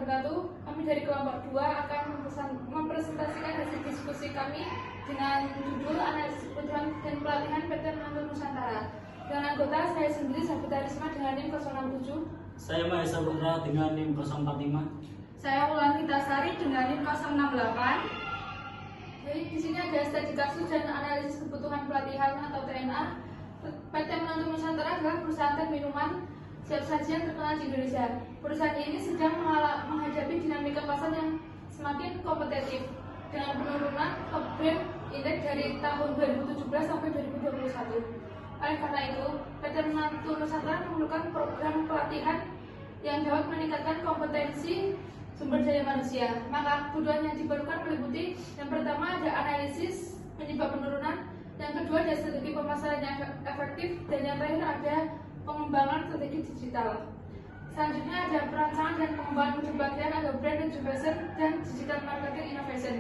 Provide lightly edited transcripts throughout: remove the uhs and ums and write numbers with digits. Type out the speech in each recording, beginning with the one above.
wabarakatuh. Kami dari kelompok 2 akan mempresentasikan hasil diskusi kami dengan judul analisis kebutuhan dan pelatihan PT Menantu Nusantara. Dengan anggota saya sendiri Sabita Risma dengan NIM 067. Saya Mahesa Putra dengan NIM 045. Saya Wulan Kitasari dengan NIM 068. Jadi di sini ada studi kasus dan analisis kebutuhan pelatihan atau TNA. PT Menantu Nusantara adalah perusahaan teh minuman siap saji yang terkenal di Indonesia. Perusahaan ini sedang menghadapi dinamika pasar yang semakin kompetitif dengan penurunan top brand indeks dari tahun 2017 sampai 2021. Oleh karena itu, PT Menantu Nusantara memerlukan program pelatihan yang dapat meningkatkan kompetensi sumber daya manusia. Maka kebutuhan yang diperlukan meliputi yang pertama ada analisis penyebab penurunan, yang kedua ada strategi pemasaran yang efektif, dan yang terakhir ada pengembangan strategi digital. Selanjutnya ada perancangan dan pengembangan mutu pelatihan atau brand education dan digital marketing innovation.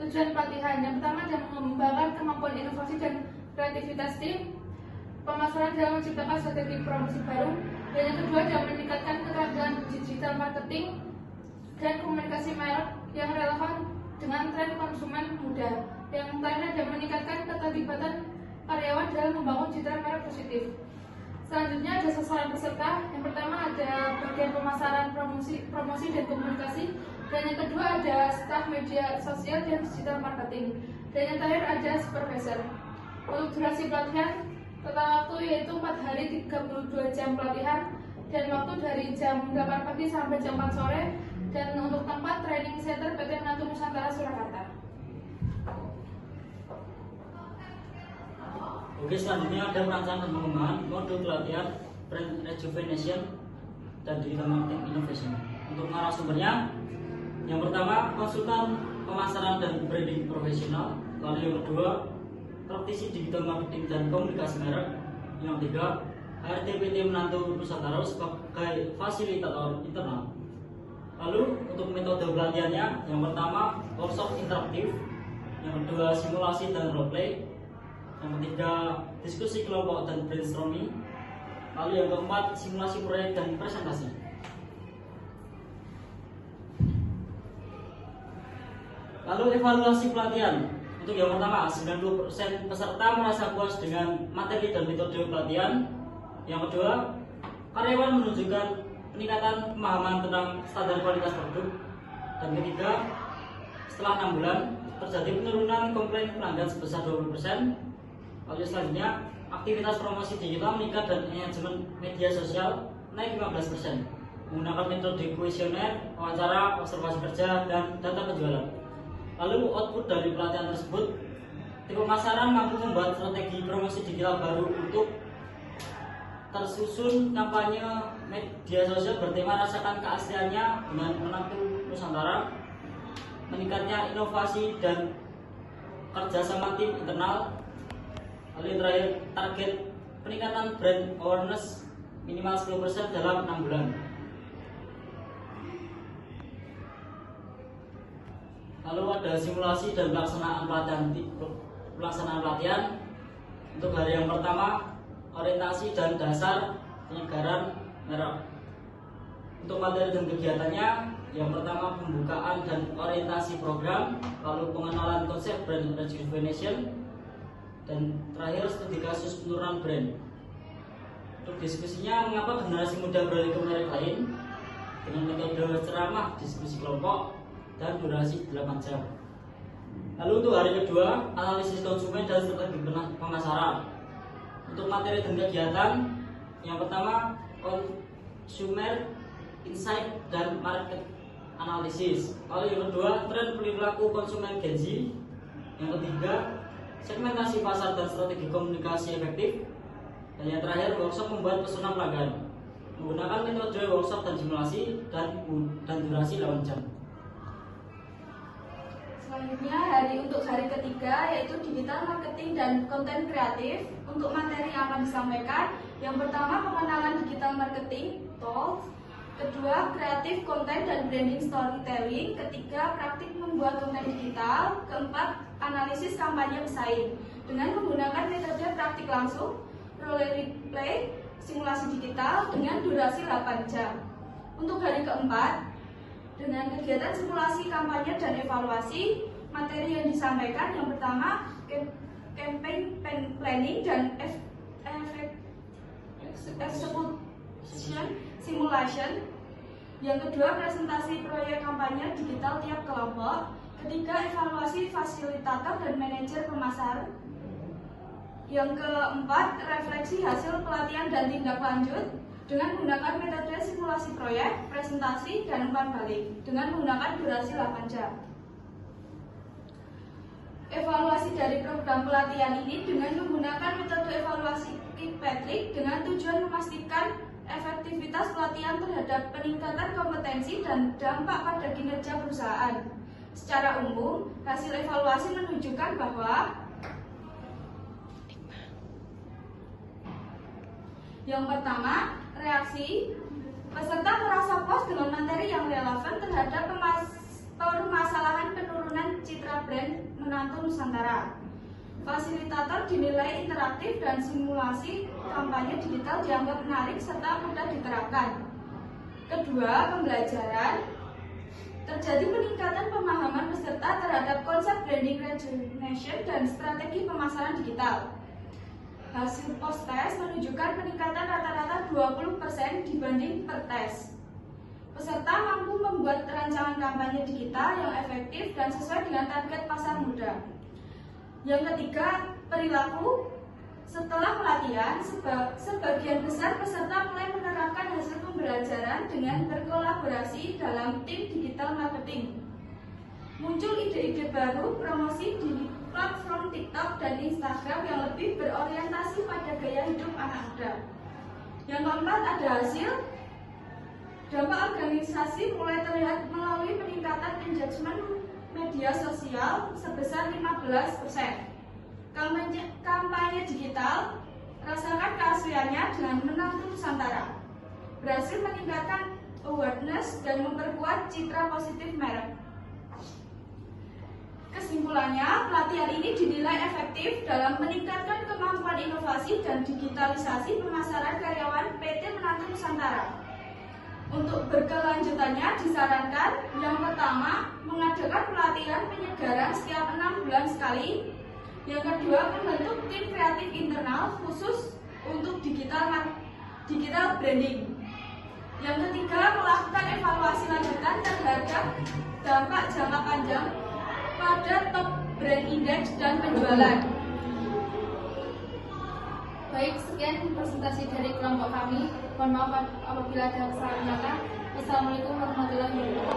Tujuan pelatihan yang pertama adalah mengembangkan kemampuan inovasi dan kreativitas tim, pemasaran dalam menciptakan strategi promosi baru, dan yang kedua adalah meningkatkan keterampilan digital marketing dan komunikasi merek yang relevan dengan tren konsumen muda. Yang terakhir adalah meningkatkan keterlibatan karyawan dalam membangun citra merek positif. Selanjutnya ada sasaran peserta. Yang pertama ada bagian pemasaran, promosi dan komunikasi, dan yang kedua ada staf media sosial dan digital marketing, dan yang terakhir ada supervisor. Untuk durasi pelatihan, total waktu yaitu 4 hari 32 jam pelatihan, dan waktu dari jam 8 pagi sampai jam 4 sore, dan untuk tempat training center PT Menantu Nusantara Surakarta. Oke, selanjutnya ada perancangan dan pengembangan modul pelatihan brand rejuvenation dan digital marketing innovation. Untuk narasumbernya, yang pertama konsultan pemasaran dan branding profesional, lalu yang kedua praktisi digital marketing dan komunikasi merek, yang ketiga HRD PT Menantu Nusantara sebagai fasilitator internal. Lalu untuk metode pelatihannya, yang pertama workshop interaktif, yang kedua simulasi dan role play, yang ketiga diskusi kelompok dan brainstorming, lalu yang keempat simulasi proyek dan presentasi. Lalu evaluasi pelatihan. Untuk yang pertama, 90% peserta merasa puas dengan materi dan metode pelatihan. Yang kedua, karyawan menunjukkan peningkatan pemahaman tentang standar kualitas produk. Dan ketiga, setelah 6 bulan terjadi penurunan komplain pelanggan sebesar 20%. Lalu selanjutnya, aktivitas promosi digital meningkat dan manajemen media sosial naik 15%. Menggunakan metode kuesioner, wawancara, observasi kerja, dan data penjualan. Lalu output dari pelatihan tersebut, tim pemasaran mampu membuat strategi promosi digital baru untuk tersusun kampanye media sosial bertema rasakan keasliannya dengan Menantu Nusantara, meningkatnya inovasi dan kerjasama tim internal. Lalu yang terakhir, target peningkatan brand awareness minimal 10% dalam 6 bulan. Lalu ada simulasi dan pelaksanaan pelatihan. Untuk hari yang pertama, orientasi dan dasar penyegaran merek. Untuk materi dan kegiatannya, yang pertama pembukaan dan orientasi program, lalu pengenalan konsep brand rejuvenation, dan terakhir studi kasus penurunan brand. Untuk diskusinya, mengapa generasi muda beralih ke merek lain, dengan metode ceramah, diskusi kelompok, dan durasi 8 jam. Lalu untuk hari kedua, analisis konsumen dan strategi pemasaran. Untuk materi dan kegiatan, yang pertama consumer insight dan market analysis. Lalu yang kedua, tren perilaku konsumen Gen Z. Yang ketiga, segmentasi pasar dan strategi komunikasi efektif. Dan yang terakhir, workshop membuat pesona pelanggan menggunakan metode workshop dan simulasi, dan durasi 8 jam. Selanjutnya untuk hari ketiga yaitu digital marketing dan konten kreatif. Untuk materi yang akan disampaikan, yang pertama pengenalan digital marketing tools, kedua kreatif konten dan branding storytelling, ketiga praktik membuat konten digital, keempat analisis kampanye pesaing dengan menggunakan metode praktik langsung, role play, simulasi digital dengan durasi 8 jam. Untuk hari keempat Dengan kegiatan simulasi kampanye dan evaluasi, materi yang disampaikan yang pertama campaign planning dan execution simulation. Yang kedua, presentasi proyek kampanye digital tiap kelompok. Ketiga, evaluasi fasilitator dan manajer pemasar. Yang keempat, refleksi hasil pelatihan dan tindak lanjut dengan menggunakan metode simulasi proyek, presentasi, dan umpan balik dengan menggunakan durasi 8 jam. Evaluasi dari program pelatihan ini dengan menggunakan metode evaluasi Kirkpatrick dengan tujuan memastikan efektivitas pelatihan terhadap peningkatan kompetensi dan dampak pada kinerja perusahaan. Secara umum, hasil evaluasi menunjukkan bahwa yang pertama, reaksi peserta merasa puas dengan materi yang relevan terhadap permasalahan penurunan citra brand menantu Nusantara. Fasilitator dinilai interaktif dan simulasi kampanye digital dianggap menarik serta mudah diterapkan. Kedua, pembelajaran. Terjadi peningkatan pemahaman peserta terhadap konsep branding recognition dan strategi pemasaran digital. Hasil post-test menunjukkan peningkatan rata-rata 20% dibanding per-tes. Peserta mampu membuat rancangan kampanye digital yang efektif dan sesuai dengan target pasar muda. Yang ketiga, perilaku. Setelah pelatihan, sebagian besar peserta mulai menerapkan hasil pembelajaran dengan berkolaborasi dalam tim digital marketing. Muncul ide-ide baru promosi di platform TikTok dan Instagram yang lebih berorientasi pada gaya hidup anak muda. Yang keempat, ada hasil. Dampak organisasi mulai terlihat melalui peningkatan engagement media sosial sebesar 15%. Kampanye digital, rasakan keasliannya dengan menantu Nusantara. Berhasil meningkatkan awareness dan memperkuat citra positif merek. Kesimpulannya, pelatihan ini dinilai efektif dalam meningkatkan kemampuan inovasi dan digitalisasi pemasaran karyawan PT Menantu Nusantara. Untuk berkelanjutannya disarankan yang pertama, mengadakan pelatihan penyegaran setiap 6 bulan sekali. Yang kedua, membentuk tim kreatif internal khusus untuk digital branding. Yang ketiga, melakukan evaluasi lanjutan terhadap dampak jangka panjang pada top brand index dan penjualan. Baik, sekian presentasi dari kelompok kami. Mohon maaf apabila ada kesalahan kata. Wassalamualaikum warahmatullahi wabarakatuh.